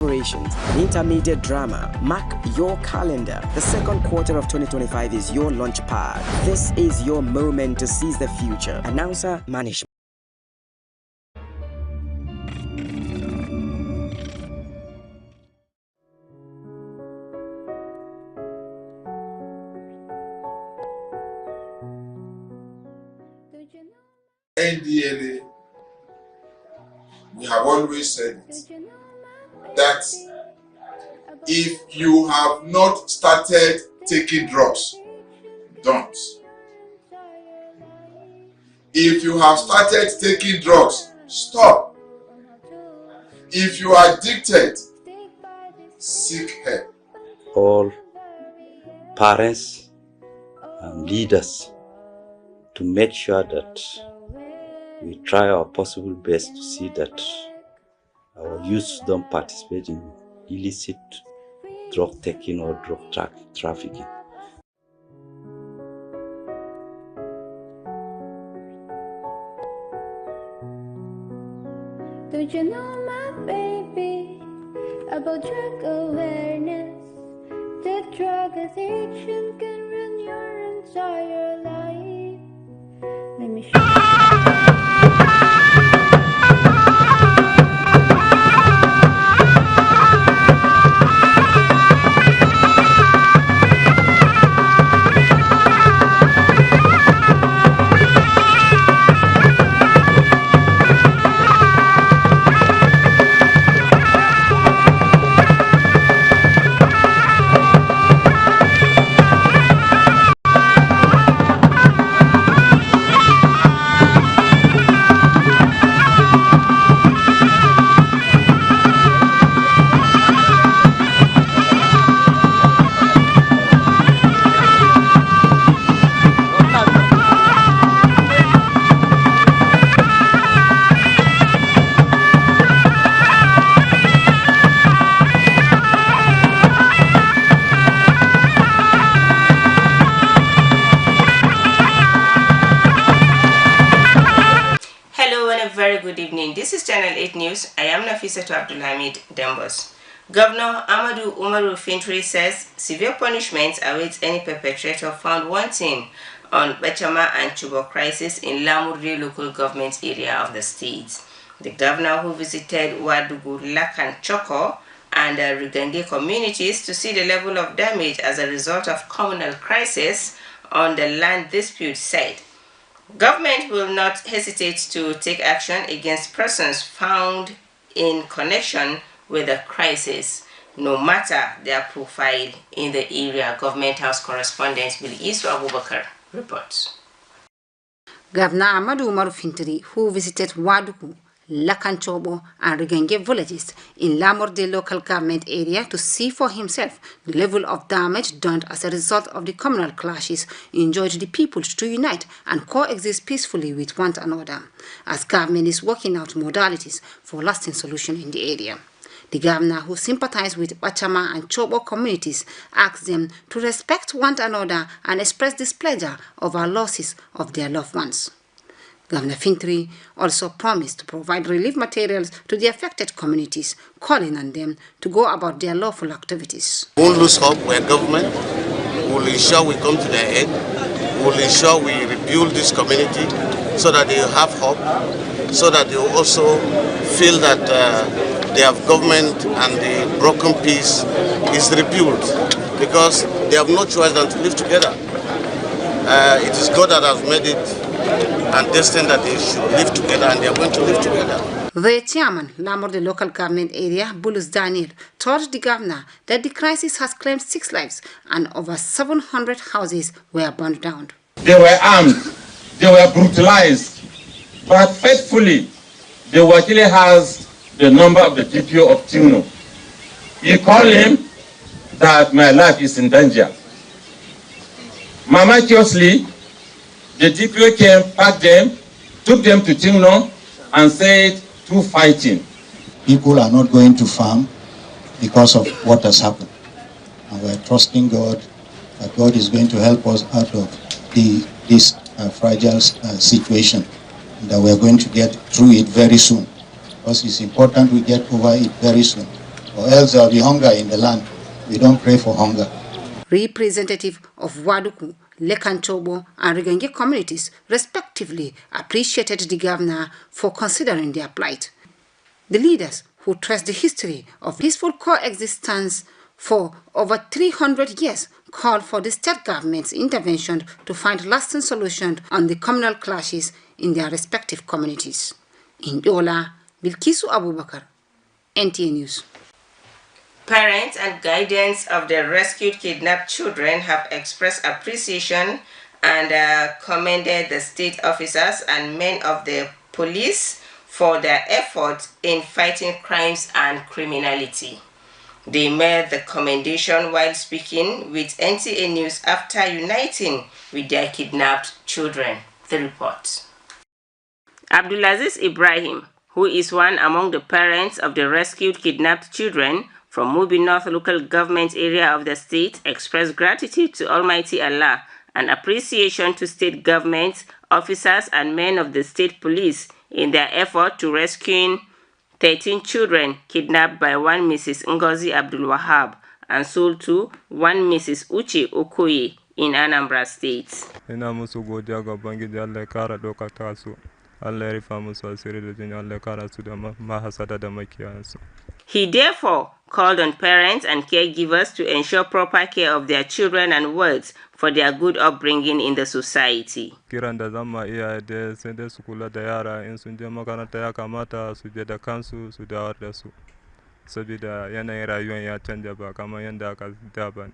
operations, intermediate drama. Mark your calendar. The second quarter of 2025 is your launch pad. This is your moment to seize the future. Announcer Management. NDLA, we have always said it, that if you have not started taking drugs, don't. If you have started taking drugs, stop. If you are addicted, seek help. All parents and leaders to make sure that we try our possible best to see that our youth don't participate in illicit drug taking or drug trafficking. Don't you know, my baby, about drug awareness? That drug addiction can ruin your entire life. Let me show you. Good evening. This is Channel 8 News. I am Nafisatu Abdulhamid Dembos. Governor Amadou Umaru Fintri says severe punishments await any perpetrator found wanting on Bachama and Chibok crisis in Lamurde local government area of the state. The governor, who visited Wadugu, Lakan, Choko and Rigande communities to see the level of damage as a result of communal crisis on the land dispute, said government will not hesitate to take action against persons found in connection with the crisis, no matter their profile in the area. Government House correspondent Bilisu Abubakar reports. Governor Amadou Umaru Fintri, who visited Wadugu, Lakanchobo and Rigenge villages in Lamurde local government area to see for himself the level of damage done as a result of the communal clashes, enjoined the people to unite and coexist peacefully with one another, as government is working out modalities for lasting solution in the area. The governor, who sympathized with Bachama and Chobo communities, asked them to respect one another and express displeasure over losses of their loved ones. Governor Fintri also promised to provide relief materials to the affected communities, calling on them to go about their lawful activities. We won't lose hope. We're government. We will ensure we come to their aid. We will ensure we rebuild this community so that they have hope, so that they will also feel that they have government and the broken peace is rebuilt, because they have no choice than to live together. It is God that has made it and destined that they should live together, and they are going to live together. The chairman, Lamurde local government area, Bulus Daniel, told the governor that the crisis has claimed 6 lives and over 700 houses were burned down. They were armed, they were brutalized, but faithfully, the Wakili has the number of the DPO of Timno. He called him that my life is in danger. Miraculously, the DPO came, packed them, took them to Timno and said, "To fighting." People are not going to farm because of what has happened. And we're trusting God that God is going to help us out of this fragile situation, and that we're going to get through it very soon. Because it's important we get over it very soon. or else there will be hunger in the land. We don't pray for hunger. Representative of Waduku, Lekantobo, and Rigenge communities, respectively, appreciated the governor for considering their plight. The leaders, who trace the history of peaceful coexistence for over 300 years, called for the state government's intervention to find lasting solutions on the communal clashes in their respective communities. In Yola, Bilkisu Abubakar, NTA News. Parents and guardians of the rescued kidnapped children have expressed appreciation and commended the state officers and men of the police for their efforts in fighting crimes and criminality. They made the commendation while speaking with NTA News after uniting with their kidnapped children. The report. Abdulaziz Ibrahim, who is one among the parents of the rescued kidnapped children from Mubi North local government area of the state, expressed gratitude to Almighty Allah and appreciation to state governments, officers and men of the state police in their effort to rescuing 13 children kidnapped by one Mrs. Ngozi Abdul Wahab and sold to one Mrs. Uche Okoye in Anambra State. Ina musu godiya ga Ubangiji Allah ya kara ɗaukaka su. Allah ya rufa musu asiri da jini, Allah ya kara su da mahasada da makiyansu. He therefore called on parents and caregivers to ensure proper care of their children and wards for their good upbringing in the society. Kiran da zama iyaye da sai dai su kula da yara in sun je makaranta ya kamata su je da kansu su dawo da su. Saboda yanayin rayuwar ya canja ba kamar yadda aka da ba ne.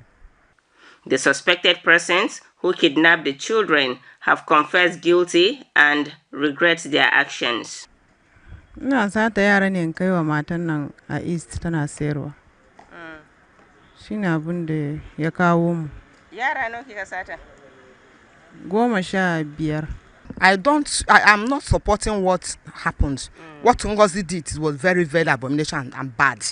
The suspected persons who kidnapped the children have confessed guilty and regret their actions. Ina sata yara ne in kai wa matan nan a East tana sayarwa. Shine abin da ya kawo mu. Yara nawa kika sata? 15. I am not supporting what happened. What Ngozi did was very, very abomination and bad.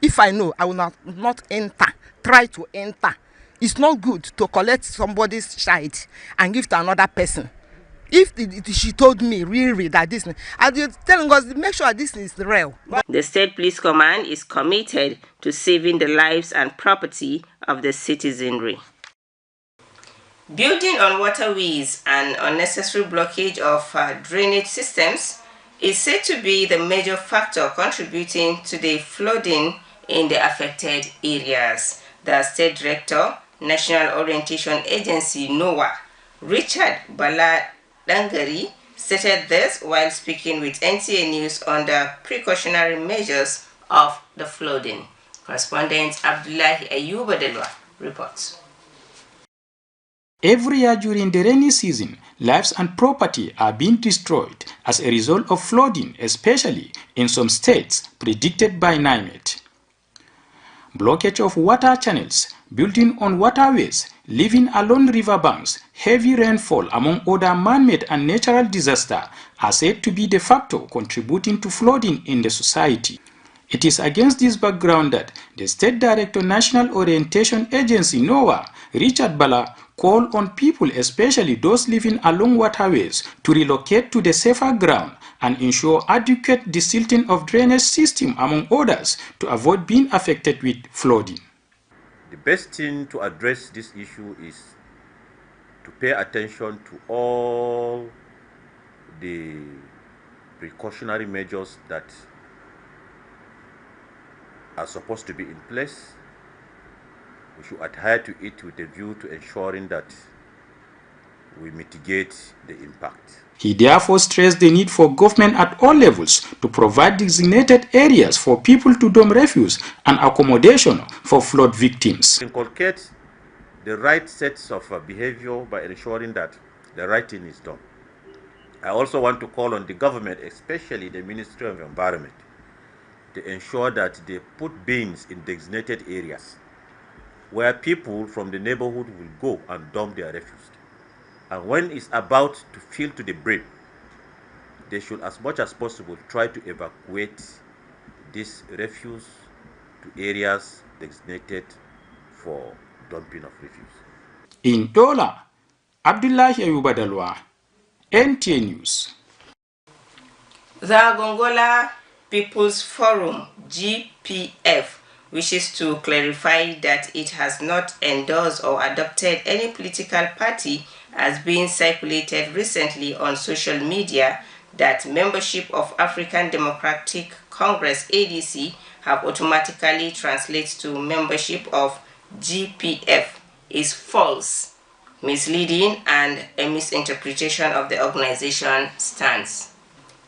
If I know, I will not enter, try to enter. It's not good to collect somebody's child and give to another person. If she told me really that this, I'll be telling us, make sure this is real. The State Police Command is committed to saving the lives and property of the citizenry. Building on waterways and unnecessary blockage of drainage systems is said to be the major factor contributing to the flooding in the affected areas. The State Director, National Orientation Agency, NOAA, Richard Bala Dangari, stated this while speaking with NTA News on the precautionary measures of the flooding. Correspondent Abdullahi Ayuba Delwa reports. Every year during the rainy season, lives and property are being destroyed as a result of flooding, especially in some states predicted by NIMET. Blockage of water channels, building on waterways, living along riverbanks, heavy rainfall, among other man-made and natural disasters are said to be the factor contributing to flooding in the society. It is against this background that the State Director, National Orientation Agency, NOAA, Richard Bala, called on people, especially those living along waterways, to relocate to the safer ground and ensure adequate desilting of drainage system, among others, to avoid being affected with flooding. The best thing to address this issue is to pay attention to all the precautionary measures that are supposed to be in place. We should adhere to it with a view to ensuring that we mitigate the impact. He therefore stressed the need for government at all levels to provide designated areas for people to dump refuse and accommodation for flood victims. Inculcate the right sets of behavior by ensuring that the right thing is done. I also want to call on the government, especially the Ministry of Environment, to ensure that they put bins in designated areas where people from the neighborhood will go and dump their refuse. And when it's about to fill to the brim, they should, as much as possible, try to evacuate this refuse to areas designated for dumping of refuse. In Dola, Abdullahi Ayuba Dalwa, NTA News. The Gongola People's Forum, GPF, wishes to clarify that it has not endorsed or adopted any political party as being circulated recently on social media that membership of African Democratic Congress ADC have automatically translated to membership of GPF is false, misleading, and a misinterpretation of the organization stance.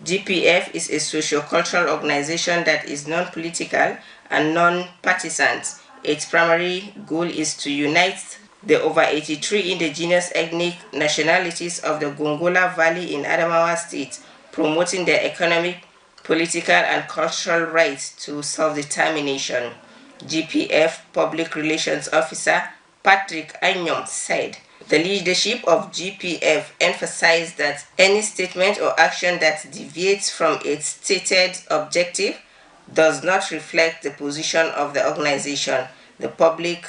GPF is a socio-cultural organization that is non-political and non-partisan. Its primary goal is to unite the over 83 indigenous ethnic nationalities of the Gongola Valley in Adamawa State, promoting their economic, political, and cultural rights to self-determination. GPF Public Relations Officer Patrick Anyom said, "The leadership of GPF emphasized that any statement or action that deviates from its stated objective does not reflect the position of the organization. The public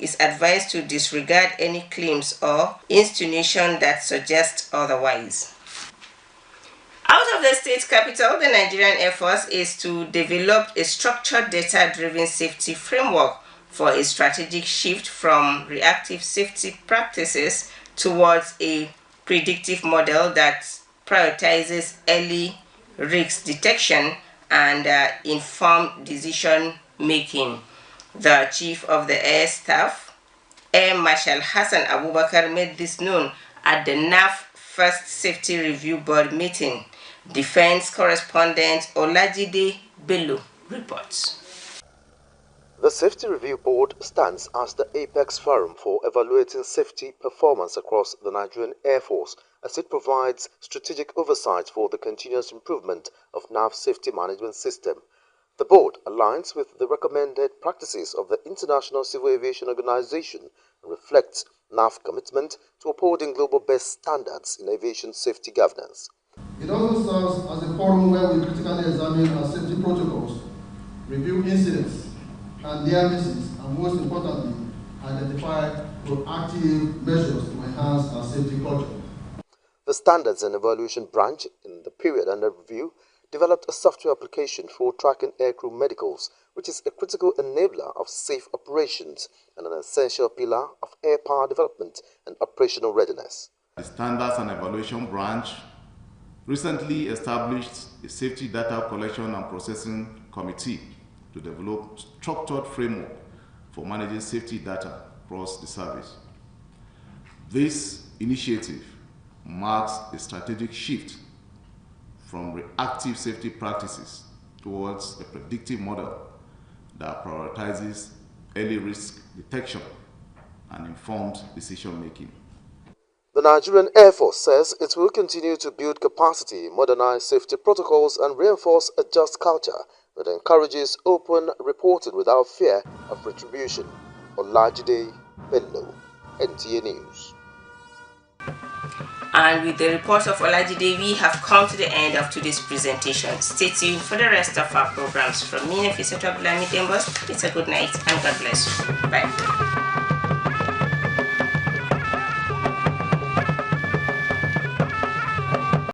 is advised to disregard any claims or insinuation that suggest otherwise." Out of the state capital, the Nigerian Air Force is to develop a structured data-driven safety framework for a strategic shift from reactive safety practices towards a predictive model that prioritizes early risk detection and informed decision making. The Chief of the Air Staff, Air Marshal Hassan Abubakar, made this known at the NAF First Safety Review Board meeting. Defense correspondent Olajide Bello reports. The Safety Review Board stands as the apex forum for evaluating safety performance across the Nigerian Air Force as it provides strategic oversight for the continuous improvement of NAV safety management system. The board aligns with the recommended practices of the International Civil Aviation Organization and reflects NAV commitment to upholding global best standards in aviation safety governance. It also serves as a forum where we critically examine our safety protocols, review incidents and near misses, and most importantly, identify proactive measures to enhance our safety culture. The Standards and Evaluation Branch, in the period under review, developed a software application for tracking aircrew medicals, which is a critical enabler of safe operations and an essential pillar of air power development and operational readiness. The Standards and Evaluation Branch recently established a Safety Data Collection and Processing Committee to develop structured framework for managing safety data across the service. This initiative marks a strategic shift from reactive safety practices towards a predictive model that prioritizes early risk detection and informed decision making. The Nigerian Air Force says it will continue to build capacity, modernize safety protocols, and reinforce a just culture that encourages open reporting without fear of retribution. Olajide Bello, NTA News. And with the report of Olajide, we have come to the end of today's presentation. Stay tuned for the rest of our programs. From me, Nafisa Abdullahi Dembos, it's a good night and God bless you. Bye.